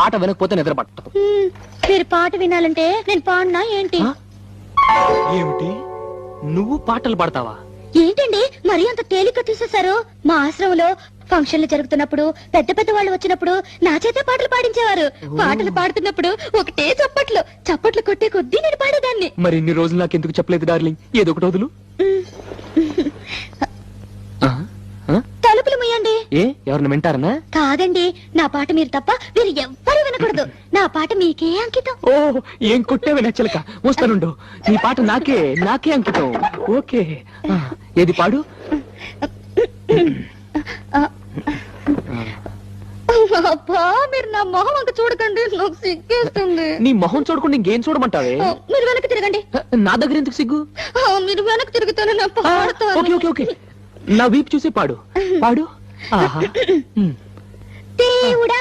పాట వినకపోతే నిద్ర పట్టదు. మీరు పాట వినాలంటే నేను పాడినా ఏంటి? ఏమిటి, నువ్వు పాటలు పాడతావా? ఏంటండి మరీ అంత తేలిక తీసేశారు? మా ఆశ్రమంలో ఫంక్షన్లు జరుగుతున్నప్పుడు పెద్ద పెద్ద వాళ్ళు వచ్చినప్పుడు నా చేతే పాటలు పాడించేవారు. పాటలు పాడుతున్నప్పుడు ఒకటే చప్పట్లు చప్పట్లు కొట్టే కొద్దీ నేను పాడేదాన్ని. మరి ఇన్ని రోజులు నాకెందుకు చెప్పలేదు డార్లింగ్? ఏదో ఒకటి వదులు. తలుపులు ముయ్యండి. ఏ ఎవరిని వింటారనా? కాదండి, నా పాట మీరు తప్ప మీరు ఎవ్వరూ వినకూడదు. నా పాట మీకే అంకితం. ఓ ఏం కొట్టేవి నచ్చలక. వస్తానుండు, నీ పాట నాకే అంకితం. ఓకే, ఏది పాడు. అబ్బా, మీరు నా మొహం అంక చూడకండి, నాకు సిగ్గేస్తుంది. నీ మొహం చూడకుండా ఇంకేం చూడమంటావే? మీరు వెనక్కి తిరగండి. నా దగ్గర ఎందుకు సిగ్గు? మీరు వెనక్కి తిరుగుతాను, నా పాడతాను. ఓకే ఓకే ఓకే, నా వీపు చూసి పాడు. పాడు. ఆహా. దేవుడా